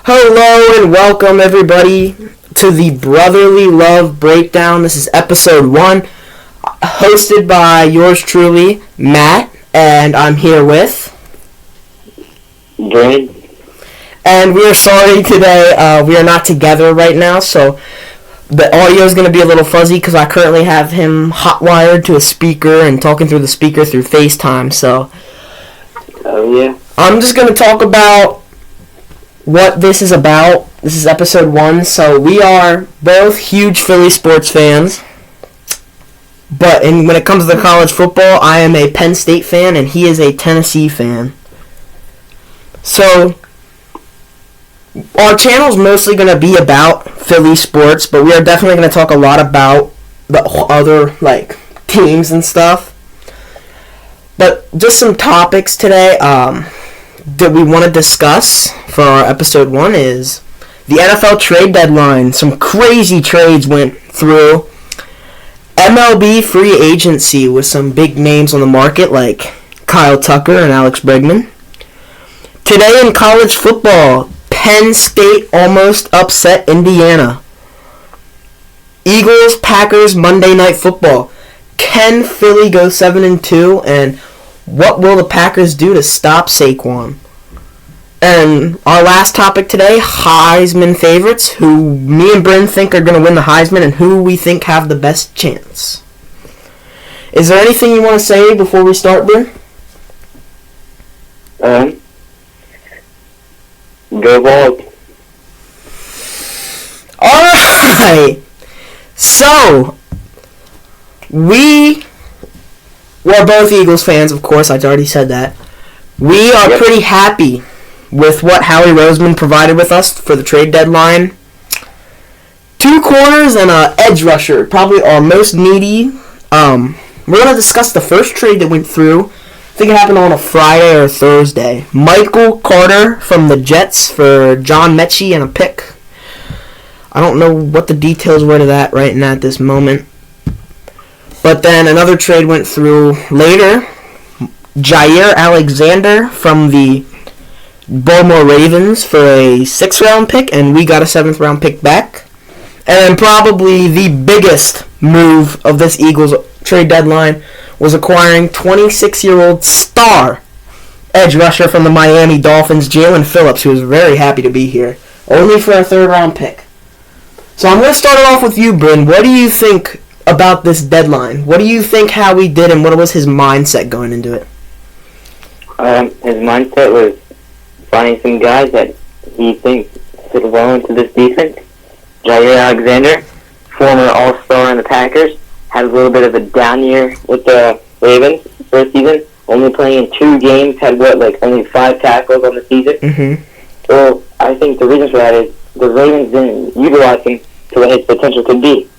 Hello and welcome everybody to the Brotherly Love Breakdown. This is episode 1, hosted by yours truly, Matt, and I'm here with Dwayne. And we are sorry today, we are not together right now, so the audio is going to be a little fuzzy because I currently have him hot-wired to a speaker and talking through the speaker through FaceTime, so Oh yeah. I'm just going to talk about what this is about. This is episode 1, so we are both huge Philly sports fans, but when it comes to the college football, I am a Penn State fan and he is a Tennessee fan. So our channel is mostly going to be about Philly sports, but we are definitely going to talk a lot about the other teams and stuff. But just some topics today that we want to discuss for our episode 1 is the NFL trade deadline. Some crazy trades went through. MLB free agency with some big names on the market like Kyle Tucker and Alex Bregman. Today in college football, Penn State almost upset Indiana. Eagles, Packers, Monday Night Football. Can Philly go 7-2, and what will the Packers do to stop Saquon? And our last topic today, Heisman favorites, who me and Bryn think are going to win the Heisman and who we think have the best chance. Is there anything you want to say before we start, Bryn? Go Vols. Alright! So, we were both Eagles fans, of course, I already said that. We are pretty happy with what Howie Roseman provided with us for the trade deadline. 2 corners and an edge rusher, probably our most needy. We're going to discuss the first trade that went through. I think it happened on a Friday or Thursday. Michael Carter from the Jets for John Mechie and a pick. I don't know what the details were to that right now at this moment. But then another trade went through later. Jair Alexander from the Baltimore Ravens for a 6th round pick, and we got a 7th round pick back. And then probably the biggest move of this Eagles trade deadline was acquiring 26-year-old star edge rusher from the Miami Dolphins, Jalen Phillips, who is very happy to be here, only for a 3rd round pick. So I'm going to start it off with you, Bryn. What do you think about this deadline? What do you think Howie did, and what was his mindset going into it? His mindset was finding some guys that he thinks fit well into this defense. Jair Alexander, former All-Star in the Packers, had a little bit of a down year with the Ravens first season, only playing in 2 games, had only 5 tackles on the season. Mm-hmm. So I think the reason for that is the Ravens didn't utilize him to what his potential could be.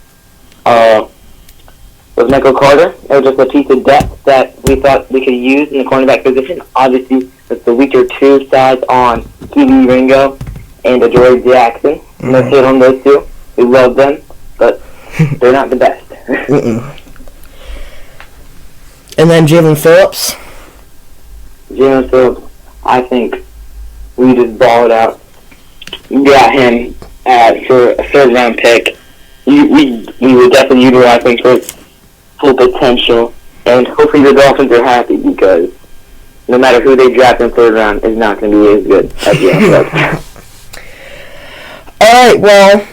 With Michael Carter, it was just a piece of depth that we thought we could use in the cornerback position. Obviously, with the weaker 2 sides on TV Ringo and Adoree Jackson. Mm-hmm. No hate on those 2. We love them, but they're not the best. And then Jalen Phillips? Jalen Phillips, I think we just balled out. We got him for a 3rd round pick. We would definitely utilize him for his full potential, and hopefully the Dolphins are happy because no matter who they draft in the 3rd round is not going to be as good as Jalen Phillips. Alright, well,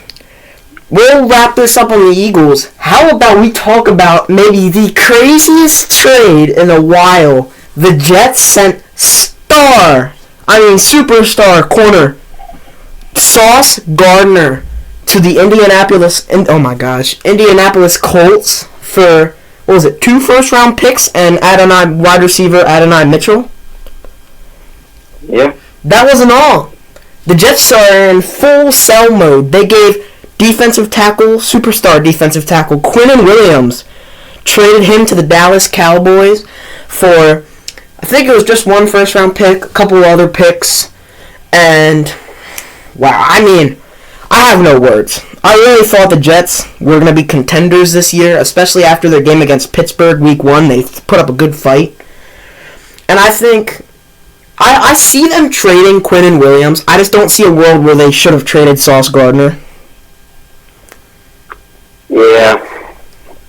we'll wrap this up on the Eagles. How about we talk about maybe the craziest trade in a while? The Jets sent superstar corner Sauce Gardner to the Indianapolis Colts for, 2 first-round picks and wide receiver Adonai Mitchell? Yeah. That wasn't all. The Jets are in full sell mode. They gave superstar defensive tackle Quinnen Williams, traded him to the Dallas Cowboys for, I think it was just 1 first-round pick, a couple other picks, and wow, I have no words. I really thought the Jets were going to be contenders this year, especially after their game against Pittsburgh week 1. They put up a good fight. And I think I see them trading Quinn Williams. I just don't see a world where they should have traded Sauce Gardner. Yeah.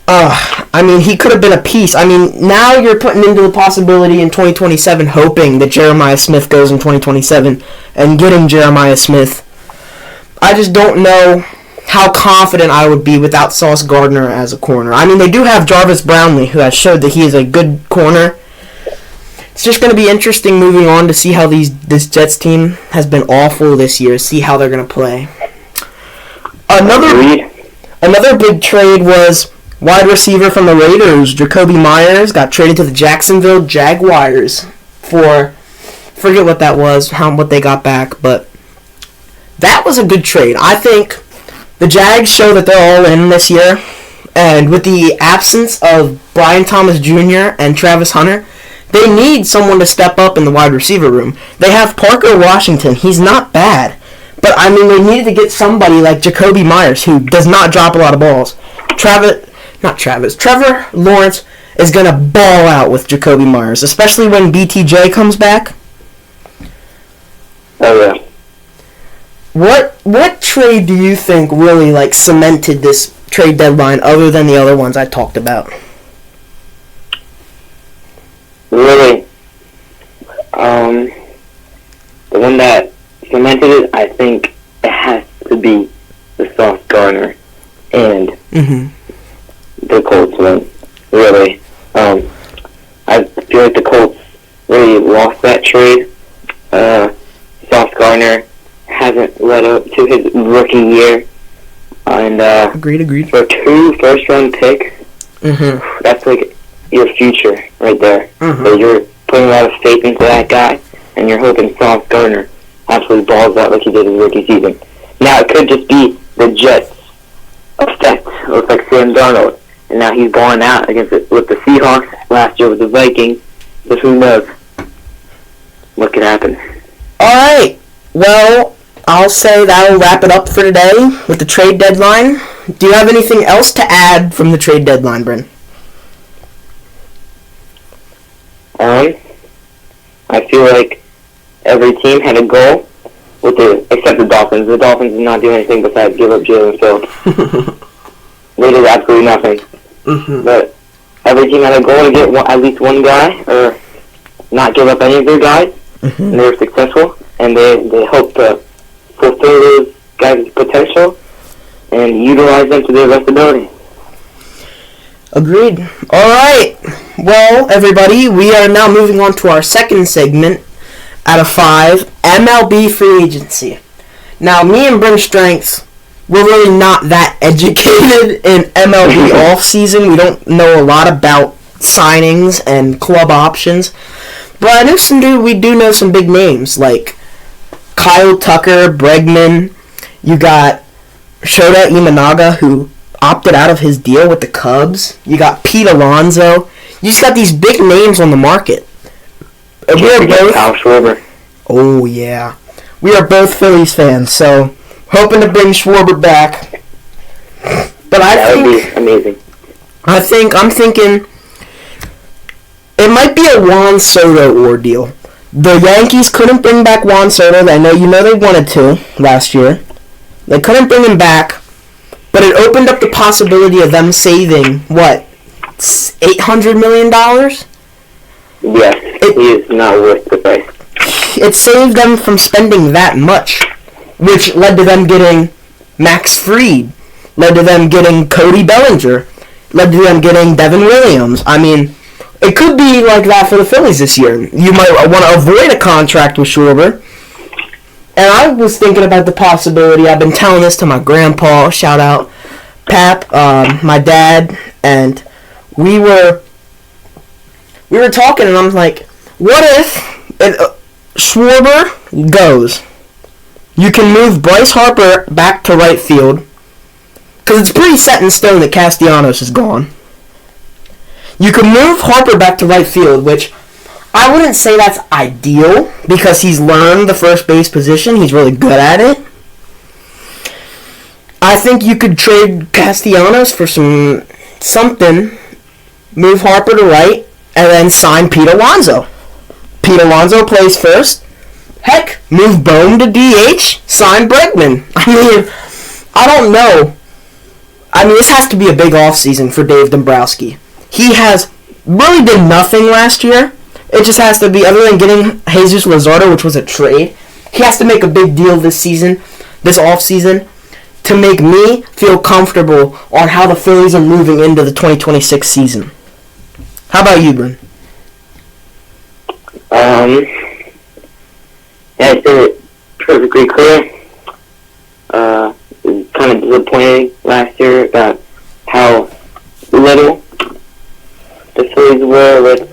I mean, he could have been a piece. I mean, now you're putting into the possibility in 2027, hoping that Jeremiah Smith goes in 2027, and getting Jeremiah Smith. I just don't know how confident I would be without Sauce Gardner as a corner. I mean, they do have Jarvis Brownlee, who has showed that he is a good corner. It's just going to be interesting moving on to see how this Jets team has been awful this year, see how they're going to play. Another big trade was wide receiver from the Raiders, Jacoby Myers, got traded to the Jacksonville Jaguars for, forget what that was, what they got back, but that was a good trade. I think the Jags show that they're all in this year, and with the absence of Brian Thomas Jr. and Travis Hunter, they need someone to step up in the wide receiver room. They have Parker Washington. He's not bad. But, I mean, they needed to get somebody like Jacoby Myers, who does not drop a lot of balls. Trevor Lawrence is going to ball out with Jacoby Myers, especially when BTJ comes back. Oh, yeah. What trade do you think really, cemented this trade deadline other than the other ones I talked about? Really, the one that cemented it, I think it has to be the Sauce Gardner and the Colts one. Really, I feel like the Colts really lost that trade. Sauce Gardner hasn't led up to his rookie year, and agreed. For 2 first-round picks, that's like your future right there. So you're putting a lot of faith into that guy, and you're hoping Sauce Gardner absolutely balls out like he did his rookie season. Now, it could just be the Jets' effect. It looks like Sam Darnold, and now he's balling out with the Seahawks, last year with the Vikings, so who knows what could happen. All right. Well, I'll say that'll wrap it up for today with the trade deadline. Do you have anything else to add from the trade deadline, Bryn? I feel like every team had a goal, except the Dolphins. The Dolphins did not do anything besides give up Jalen Phillips. They did absolutely nothing. But every team had a goal to get at least one guy, or not give up any of their guys, and they were successful, and they hope to fulfill those guys' potential and utilize them to their best ability. Agreed. All right. Well, everybody, we are now moving on to our second segment out of 5, MLB free agency. Now, me and Bryn Strength, we're really not that educated in MLB offseason. We don't know a lot about signings and club options. But I know we do know some big names, like Kyle Tucker, Bregman. You got Shota Imanaga, who opted out of his deal with the Cubs. You got Pete Alonso. You just got these big names on the market. We are both Kyle Schwarber. Oh yeah, we are both Phillies fans, so hoping to bring Schwarber back. But that would be amazing. I'm thinking it might be a Juan Soto ordeal. The Yankees couldn't bring back Juan Soto. I know they wanted to last year. They couldn't bring him back. But it opened up the possibility of them saving, what, $800 million? Yes, he is not worth the price. It saved them from spending that much, which led to them getting Max Fried, led to them getting Cody Bellinger, led to them getting Devin Williams. I mean, it could be like that for the Phillies this year. You might want to avoid a contract with Schwarber. And I was thinking about the possibility. I've been telling this to my grandpa. Shout out, Pap, my dad, and we were talking, and I'm like, what if Schwarber goes? You can move Bryce Harper back to right field, because it's pretty set in stone that Castellanos is gone. You can move Harper back to right field, which I wouldn't say that's ideal, because he's learned the first base position. He's really good at it. I think you could trade Castellanos for something, move Harper to right, and then sign Pete Alonso. Pete Alonso plays first. Heck, move Bohm to DH, sign Bregman. I mean, I don't know. I mean, this has to be a big offseason for Dave Dombrowski. He has really did nothing last year. It just has to be, other than getting Jesus Luzardo, which was a trade, he has to make a big deal this season, this offseason, to make me feel comfortable on how the Phillies are moving into the 2026 season. How about you, Bryn? Yeah, I said it perfectly clear. It was kind of disappointing last year about how little the Phillies were with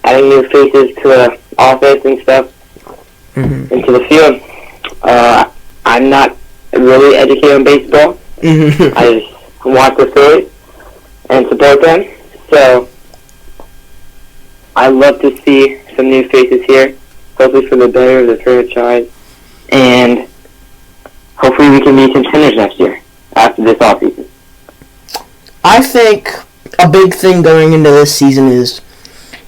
adding new faces to the offense and stuff into the field. I'm not really educated on baseball. I just watch the Phillies and support them. So I'd love to see some new faces here, hopefully for the better of the franchise, and hopefully we can be contenders next year after this offseason. I think a big thing going into this season is,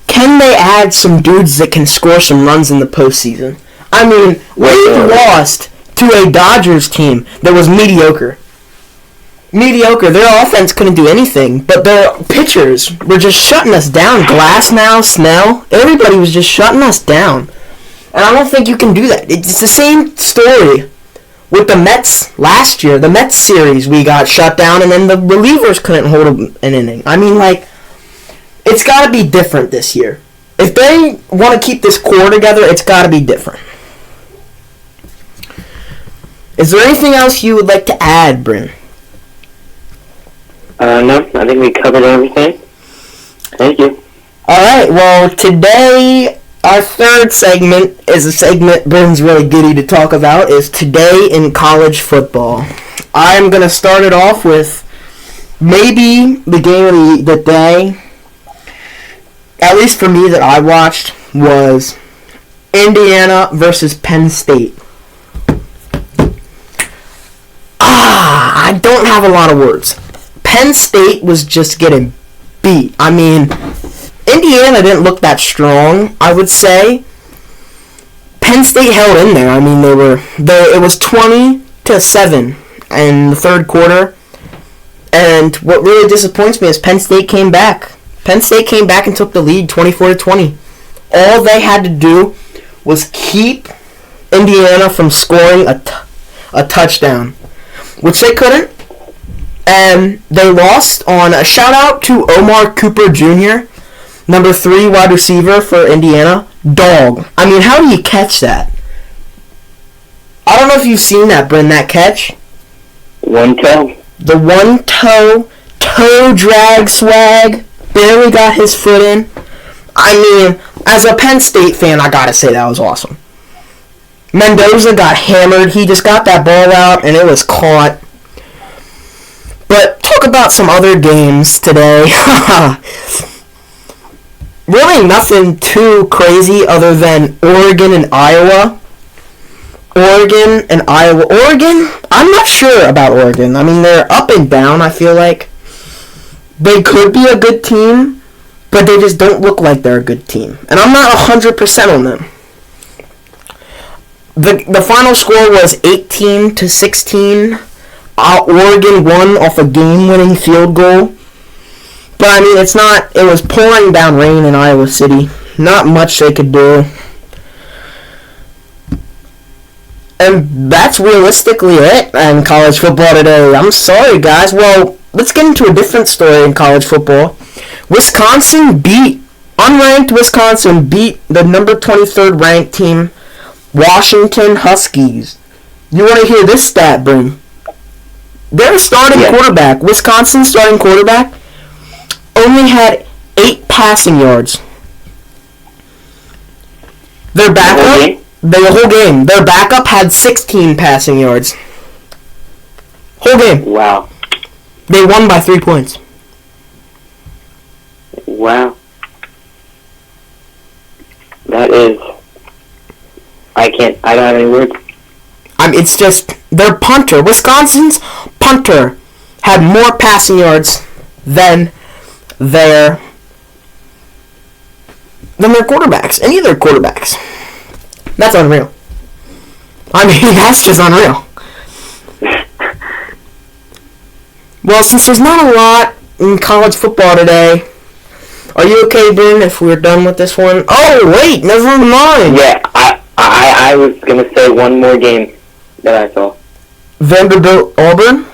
can they add some dudes that can score some runs in the postseason? I mean, we lost to a Dodgers team that was mediocre. Their offense couldn't do anything, but their pitchers were just shutting us down. Glasnow, Snell, everybody was just shutting us down. And I don't think you can do that. It's the same story with the Mets last year. The Mets series, we got shut down, and then the relievers couldn't hold an inning. I mean, like, it's got to be different this year. If they want to keep this core together, it's got to be different. Is there anything else you would like to add, Bryn? No, I think we covered everything. Thank you. Alright, well, today, our third segment is a segment Bryn's really giddy to talk about, is Today in College Football. I'm going to start it off with maybe the game of the day, at least for me that I watched, was Indiana versus Penn State. I don't have a lot of words. Penn State was just getting beat. I mean, Indiana didn't look that strong, I would say. Penn State held in there. I mean, it was 20-7 in the third quarter. And what really disappoints me is Penn State came back. Penn State came back and took the lead 24-20. All they had to do was keep Indiana from scoring a touchdown, which they couldn't. And they lost on a shout-out to Omar Cooper Jr., number 3 wide receiver for Indiana. Dog. I mean, how do you catch that? I don't know if you've seen that, Bryn, that catch. One toe. The one toe drag swag. Barely got his foot in. I mean, as a Penn State fan, I gotta say that was awesome. Mendoza got hammered. He just got that ball out, and it was caught. But talk about some other games today. Really nothing too crazy other than Oregon and Iowa. Oregon, I'm not sure about Oregon. I mean, they're up and down, I feel like. They could be a good team, but they just don't look like they're a good team. And I'm not 100% on them. The final score was 18-16. Oregon won off a game-winning field goal. But, I mean, it was pouring down rain in Iowa City. Not much they could do. And that's realistically it in college football today. I'm sorry, guys. Well, let's get into a different story in college football. Unranked Wisconsin beat the number 23rd ranked team, Washington Huskies. You want to hear this stat, Bryn? Their starting quarterback, Wisconsin's starting quarterback, only had 8 passing yards. Their backup, the whole game, their backup had 16 passing yards. Whole game. Wow. They won by 3 points. Wow. That is... I don't have any words. It's just, their punter, Wisconsin's punter, had more passing yards than their than their quarterbacks. Any of their quarterbacks. That's unreal. I mean, that's just unreal. Well, since there's not a lot in college football today, are you okay, Ben, if we're done with this one? Oh, wait, never mind. Yeah, I was going to say one more game that I saw. Vanderbilt-Auburn?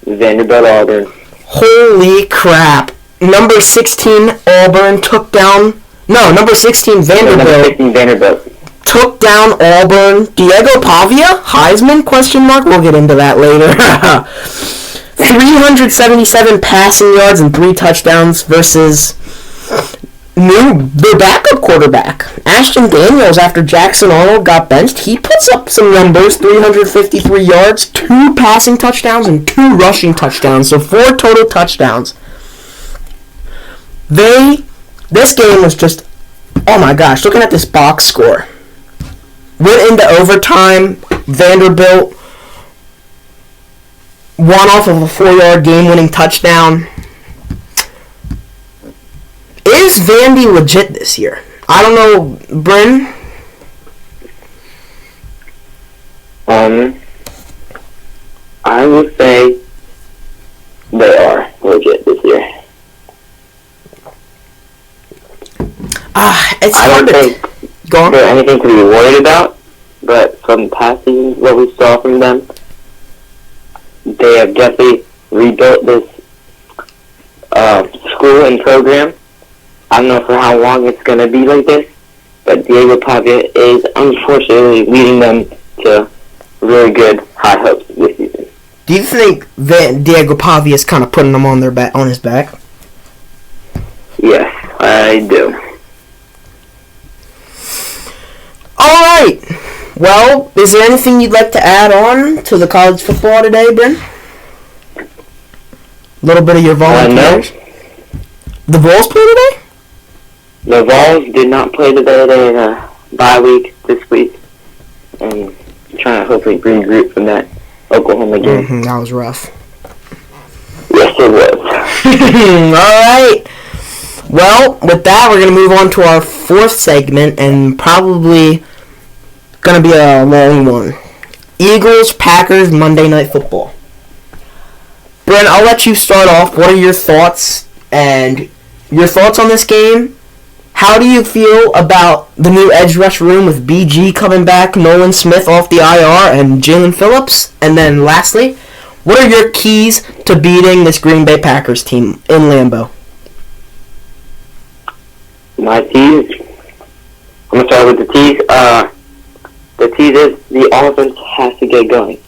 Vanderbilt-Auburn. Holy crap. Number 16, Auburn took down... No, number 16, Vanderbilt. Number 16, Vanderbilt. Took down Auburn. Diego Pavia? Heisman? Question mark? We'll get into that later. 377 passing yards and 3 touchdowns versus their backup quarterback. Ashton Daniels, after Jackson Arnold got benched, he puts up some numbers. 353 yards, 2 passing touchdowns, and 2 rushing touchdowns. So 4 total touchdowns. This game was just, oh my gosh, looking at this box score. Went into overtime. Vanderbilt won off of a 4-yard game-winning touchdown. Is Vandy legit this year? I don't know, Bryn. I would say they are legit this year. It's I hard don't to think go on. there's anything to be worried about, but from past seasons, what we saw from them, they have definitely rebuilt this school and program. I don't know for how long it's going to be like this, but Diego Pavia is unfortunately leading them to really good high hopes this season. Do you think Diego Pavia is kind of putting them on his back? Yes, I do. All right. Well, is there anything you'd like to add on to the college football today, Bryn? A little bit of your volunteers. No. The Vols play today? The Vols did not play today. They had a bye week this week. And trying to hopefully regroup from that Oklahoma game. That was rough. Yes, it was. All right. Well, with that, we're going to move on to our 4th segment, and probably going to be a long one. Eagles, Packers, Monday Night Football. Brent, I'll let you start off. What are your thoughts on this game? How do you feel about the new edge rush room with BG coming back, Nolan Smith off the IR, and Jalen Phillips? And then lastly, what are your keys to beating this Green Bay Packers team in Lambeau? My tease, I'm going to start with the tease. The tease is the offense has to get going.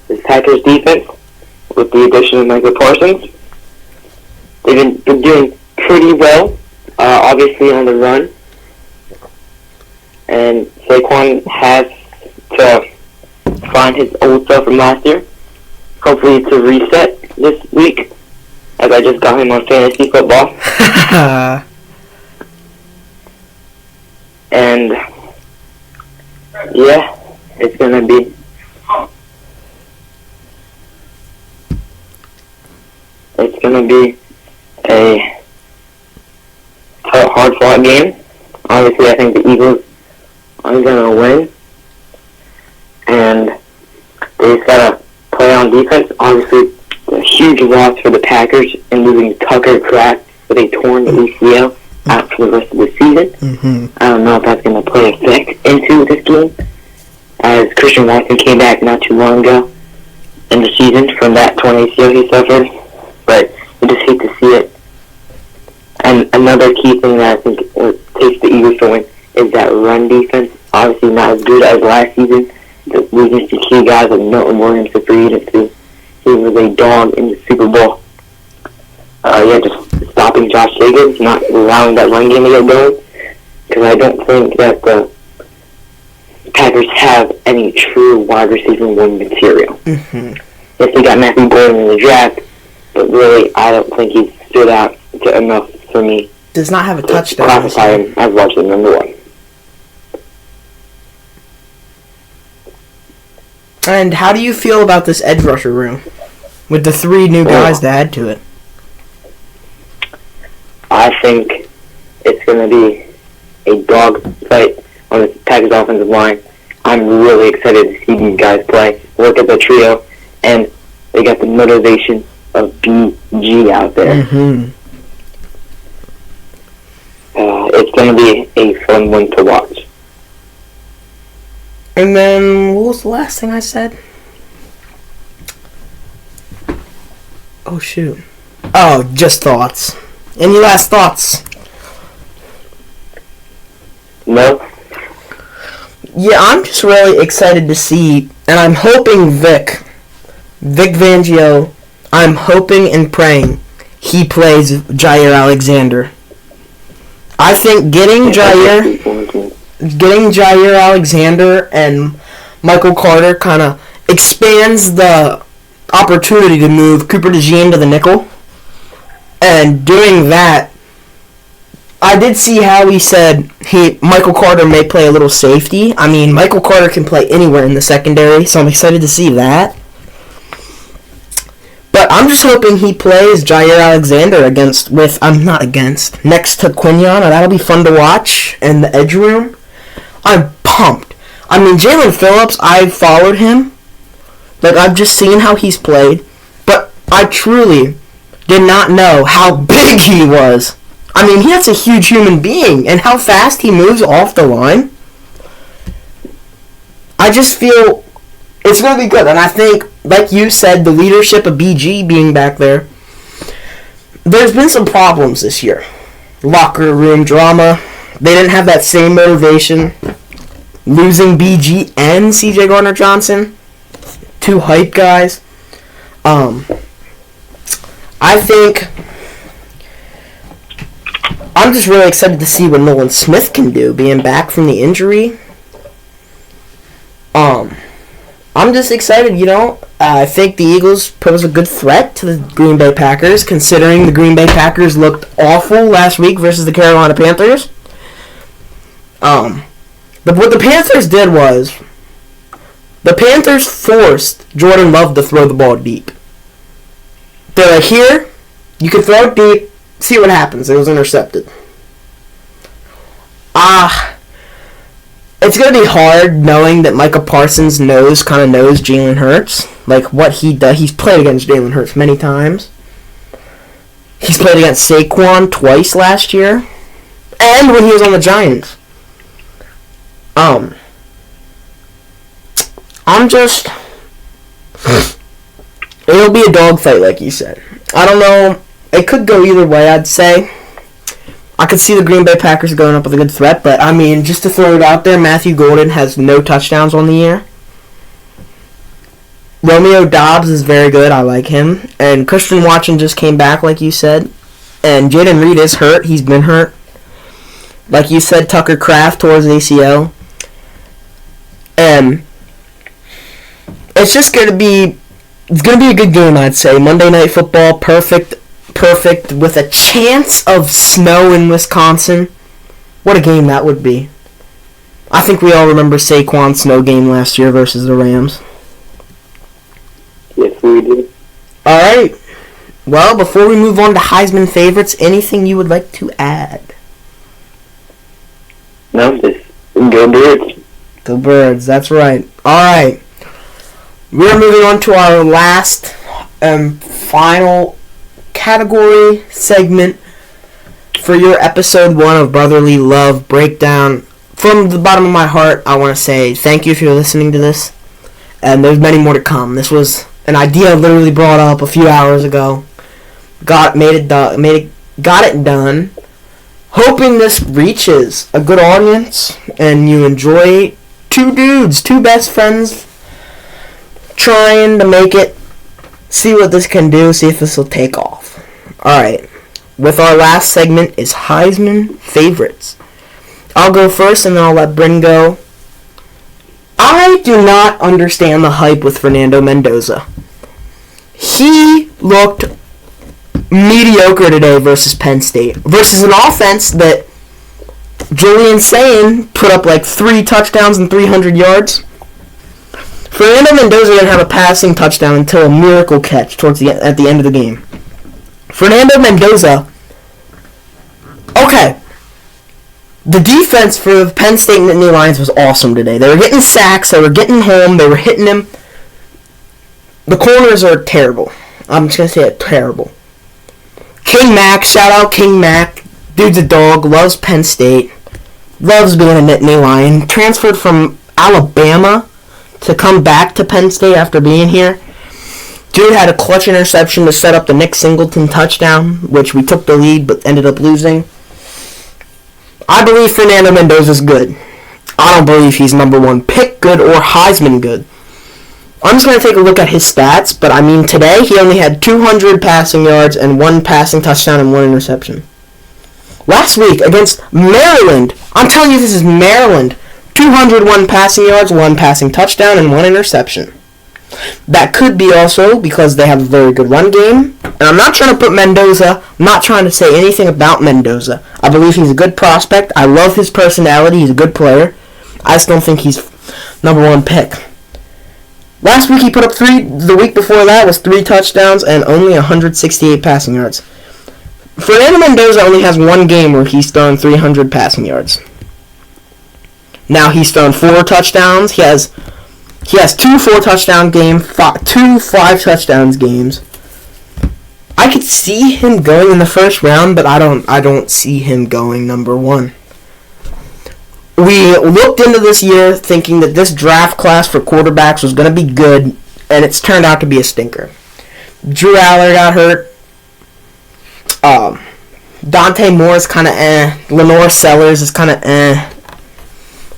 This Packers defense, with the addition of Michael Parsons, they've been doing pretty well, obviously on the run. And Saquon has to find his old self from last year, hopefully to reset this week, as I just got him on fantasy football. And yeah, it's gonna be a hard-fought game. Obviously, I think the Eagles are gonna win, and they just gotta play on defense. Obviously, a huge loss for the Packers in losing Tucker Kraft with a torn ACL out for the rest of the season. I don't know if that's going to play effect into this game, as Christian Watson came back not too long ago in the season from that torn ACL he suffered, but you just hate to see it. And another key thing that I think takes the Eagles to win is that run defense. Obviously not as good as last season. The weakness to key guys like Milton Williams to free agency. He was a dog in the Super Bowl. Just stopping Josh Jacobs, not allowing that run game to get going, because I don't think that the Packers have any true wide receiver one material. Yes, they got Matthew Gordon in the draft, but really, I don't think he's stood out to enough for me. Does not have a touchdown. Classify him as largely number 1. And how do you feel about this edge rusher room with the 3 new guys to add to it? I think it's going to be a dog fight on the Packers offensive line. I'm really excited to see these guys play. Look at the trio, and they got the motivation of BG out there. Mm-hmm. It's going to be a fun one to watch. And then, what was the last thing I said? Oh, shoot. Oh, just thoughts. Any last thoughts? No? Yeah, I'm just really excited to see, and I'm hoping Vic Fangio, I'm hoping and praying he plays Jair Alexander. I think getting Jair Alexander and Michael Carter kind of expands the opportunity to move Cooper DeJean to the nickel. And doing that, I did see how he said Michael Carter may play a little safety. I mean, Michael Carter can play anywhere in the secondary, so I'm excited to see that. But I'm just hoping he plays Jair Alexander next to Quinion, and that'll be fun to watch in the edge room. I'm pumped. I mean, Jalen Phillips, I've followed him. Like, I've just seen how he's played, but I truly did not know how big he was. I mean, that's a huge human being, and how fast he moves off the line. I just feel it's going to be good, and I think, like you said, the leadership of BG being back there, there's been some problems this year. Locker room drama. They didn't have that same motivation. Losing BG and CJ Gardner-Johnson, two hype guys. I think I'm just really excited to see what Nolan Smith can do, being back from the injury. I'm just excited, I think the Eagles pose a good threat to the Green Bay Packers, considering the Green Bay Packers looked awful last week versus the Carolina Panthers. But what the Panthers did was, the Panthers forced Jordan Love to throw the ball deep. They're like, here, you can throw it deep, see what happens. It was intercepted. It's going to be hard knowing that Micah Parsons knows Jalen Hurts. Like, what he does. He's played against Jalen Hurts many times. He's played against Saquon twice last year. And when he was on the Giants. It'll be a dogfight, like you said. I don't know. It could go either way, I'd say. I could see the Green Bay Packers going up with a good threat, but, I mean, just to throw it out there, Matthew Golden has no touchdowns on the year. Romeo Doubs is very good. I like him. And Christian Watson just came back, like you said. And Jaden Reed is hurt. He's been hurt. Like you said, Tucker Kraft tore his ACL. And it's just going to be a good game, I'd say. Monday Night Football, perfect with a chance of snow in Wisconsin. What a game that would be. I think we all remember Saquon's snow game last year versus the Rams. Yes, we do. All right. Well, before we move on to Heisman favorites, anything you would like to add? No, just go Birds. Go Birds, that's right. All right. We're moving on to our last final category segment for your episode 1 of Brotherly Love Breakdown. From the bottom of my heart, I want to say thank you if you're listening to this, and there's many more to come. This was an idea I literally brought up a few hours ago. Got it done. Hoping this reaches a good audience and you enjoy two best friends trying to make it. See what this can do, see if this will take off. Alright, with our last segment is Heisman favorites. I'll go first and then I'll let Bryn go. I do not understand the hype with Fernando Mendoza. He looked mediocre today versus Penn State. Versus an offense that Julian Sain put up like 3 touchdowns and 300 yards. Fernando Mendoza didn't have a passing touchdown until a miracle catch at the end of the game. Fernando Mendoza, okay, The defense for the Penn State Nittany Lions was awesome today. They were getting sacks, they were getting home, they were hitting him. The corners are terrible. I'm just going to say it, terrible. King Mac, shout out King Mac. Dude's a dog, loves Penn State, loves being a Nittany Lion. Transferred from Alabama to come back to Penn State after being here. Dude had a clutch interception to set up the Nick Singleton touchdown, which we took the lead but ended up losing. I believe Fernando Mendoza's good. I don't believe he's number one pick good or Heisman good. I'm just going to take a look at his stats, but I mean today he only had 200 passing yards and 1 passing touchdown and 1 interception. Last week against Maryland, I'm telling you this is Maryland, 201 passing yards, 1 passing touchdown, and 1 interception. That could be also because they have a very good run game. And I'm not trying to put Mendoza, I'm not trying to say anything about Mendoza. I believe he's a good prospect. I love his personality. He's a good player. I just don't think he's number one pick. Last week he put up 3. The week before that was 3 touchdowns and only 168 passing yards. Fernando Mendoza only has 1 game where he's thrown 300 passing yards. Now he's thrown 4 touchdowns. He has 2 4-touchdown games, 2 5-touchdowns games. I could see him going in the first round, but I don't see him going number 1. We looked into this year thinking that this draft class for quarterbacks was going to be good, and it's turned out to be a stinker. Drew Aller got hurt. Dante Moore is kind of Lenore Sellers is kind of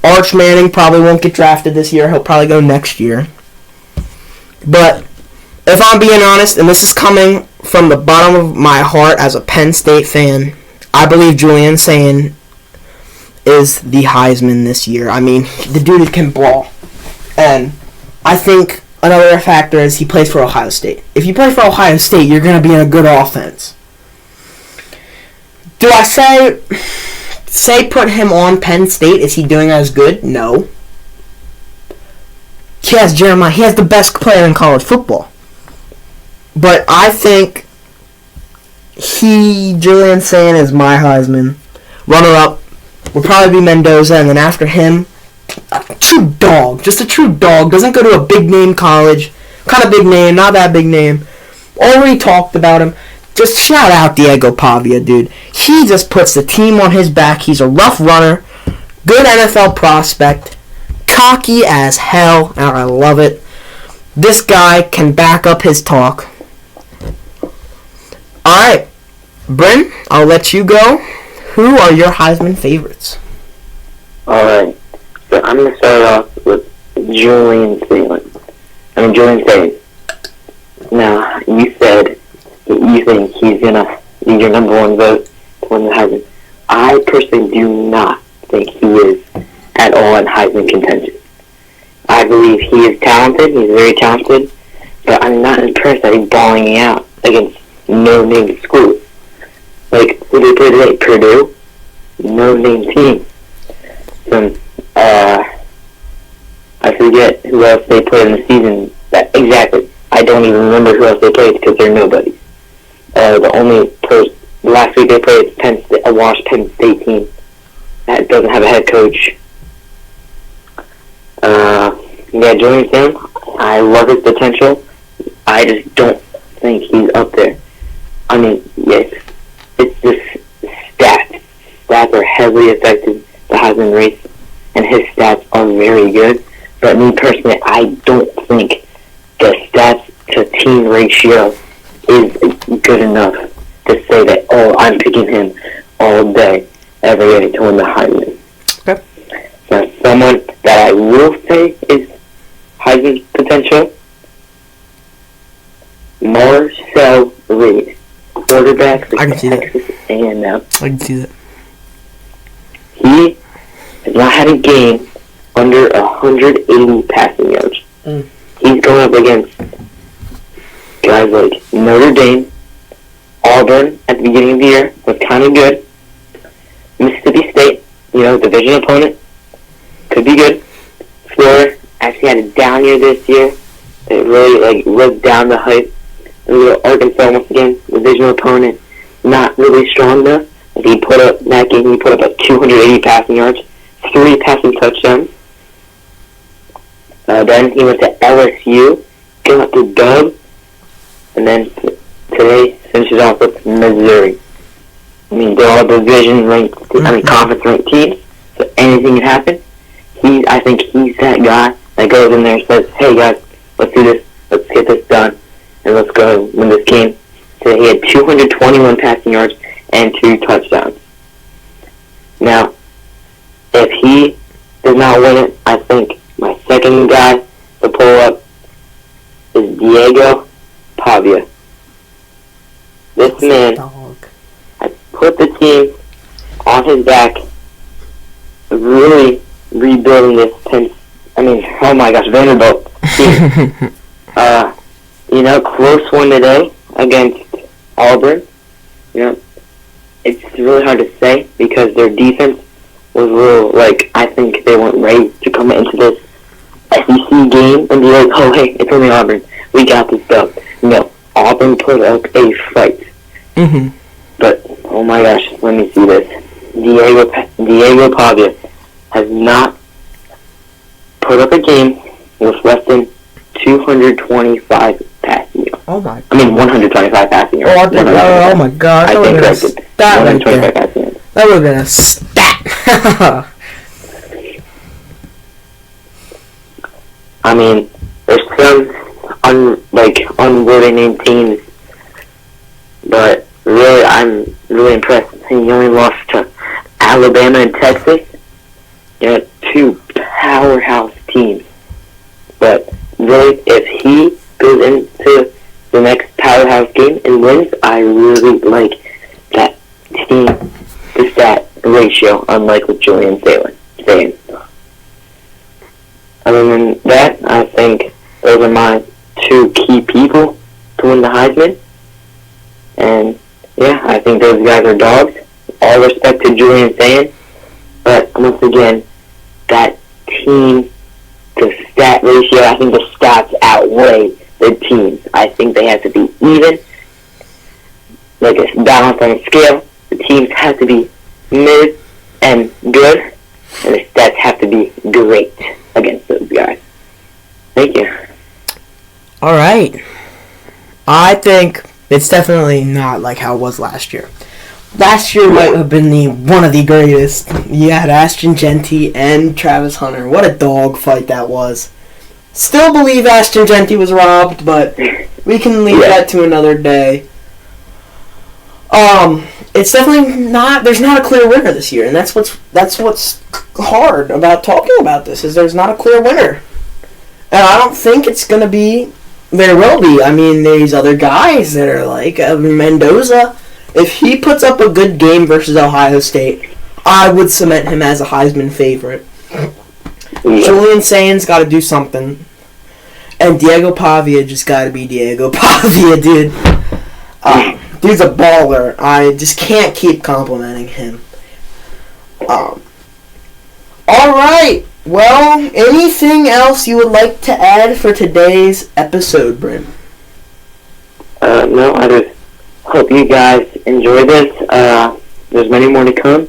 Arch Manning probably won't get drafted this year. He'll probably go next year. But if I'm being honest, and this is coming from the bottom of my heart as a Penn State fan, I believe Julian Sayin is the Heisman this year. I mean, the dude can ball. And I think another factor is he plays for Ohio State. If you play for Ohio State, you're going to be in a good offense. Do I say put him on Penn State? Is he doing as good? No. He has Jeremiah. He has the best player in college football. But I think Julian Sayin is my Heisman. Runner-up will probably be Mendoza, and then after him, a true dog. Just a true dog. Doesn't go to a big-name college. Kind of big name, not that big name. Already talked about him. Just shout out Diego Pavia, dude. He just puts the team on his back. He's a rough runner. Good NFL prospect. Cocky as hell, and I love it. This guy can back up his talk. Alright, Bryn, I'll let you go. Who are your Heisman favorites? Alright, so I'm going to start off with Julian Sayin. Now, you said you think he's gonna be your number 1 vote to win the Heisman. I personally do not think he is at all in Heisman contention. I believe he is talented, he's very talented, but I'm not impressed that he's balling out against no-name schools. Like, who they play today? Purdue? No-name team. I forget who else they played in the season. Exactly. I don't even remember who else they played because they're nobody. Last week they played a washed Penn State team that doesn't have a head coach. Julian Sayin, I love his potential. I just don't think he's up there. I mean, yes, it's just stats. Stats are heavily affected the Heisman race, and his stats are very good. But me personally, I don't think the stats to team ratio is good enough to say that, I'm picking him all day, every day to win the Heisman. Okay. Now, someone that I will say is Heisman potential, Marcel Reed, quarterback for Texas A&M. I can see that. He has not had a game under 180 passing yards. He's going up against guys like Notre Dame, Auburn at the beginning of the year was kind of good. Mississippi State, division opponent, could be good. Florida actually had a down year this year. It really lived down the hype. Arkansas once again, division opponent, not really strong enough. He put up that game. He put up like 280 passing yards, 3 passing touchdowns. Then he went to LSU, got the dub, and then today finishes off with Missouri. I mean, they're all conference ranked teams, so anything can happen. I think he's that guy that goes in there and says, "Hey guys, let's do this. Let's get this done, and let's go win this game." So he had 221 passing yards and 2 touchdowns. Now, if he does not win it, I think my second guy to pull up is Diego Pavia. This man has put the team on his back, really rebuilding this Vanderbilt team. Close one today against Auburn. It's really hard to say because their defense was a little, I think they weren't ready to come into this SEC game and be like, oh, hey, it's only Auburn. We got this dub. No, Auburn put up a fight. Mm-hmm. But, oh my gosh, let me see this. Diego Pavia has not put up a game with less than 225 passing yards. Oh my God. 125 passing yards. Oh my God. I think corrected. 125 passing yards. That would have been a stat. There's some unworthy named teams, but really, I'm really impressed. He only lost to Alabama and Texas. 2 powerhouse teams. But really, if he goes into the next powerhouse game and wins, I really like that team to stat ratio, unlike with Julian saying. Other than that, I think those are my 2 key people to win the Heisman. And yeah, I think those guys are dogs. All respect to Julian saying, but once again, that team to stat ratio, I think the stats outweigh the teams. I think they have to be even, like a balance on a scale. The teams have to be mid and good, and the stats have to be great against those guys. Thank you. All right. I think it's definitely not like how it was last year. Last year might have been one of the greatest. You had Ashton Genty and Travis Hunter. What a dog fight that was. Still believe Ashton Genty was robbed, but we can leave that to another day. It's definitely not. There's not a clear winner this year, and that's what's hard about talking about this. Is there's not a clear winner, and I don't think it's gonna be. There will be. There's other guys that are like Mendoza. If he puts up a good game versus Ohio State, I would cement him as a Heisman favorite. Julian Sain's got to do something. And Diego Pavia just got to be Diego Pavia, dude. Dude's a baller. I just can't keep complimenting him. Alright. Well, anything else you would like to add for today's episode, Bryn? No, I just hope you guys enjoy this. There's many more to come,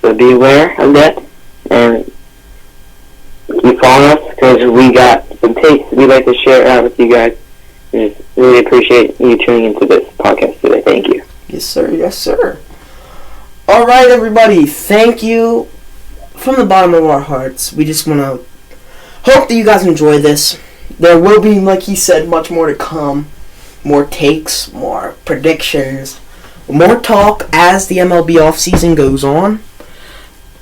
so be aware of that. And keep following us, because we got some takes we'd like to share out with you guys. And just really appreciate you tuning into this podcast today. Thank you. Yes, sir. Yes, sir. All right, everybody. Thank you from the bottom of our hearts. We just want to hope that you guys enjoy this. There will be, like he said, much more to come. More takes, more predictions, more talk as the MLB offseason goes on.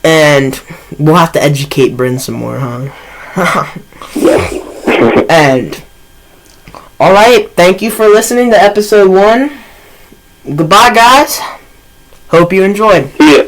And we'll have to educate Bryn some more, huh? And, alright, thank you for listening to episode 1. Goodbye, guys. Hope you enjoyed. See ya.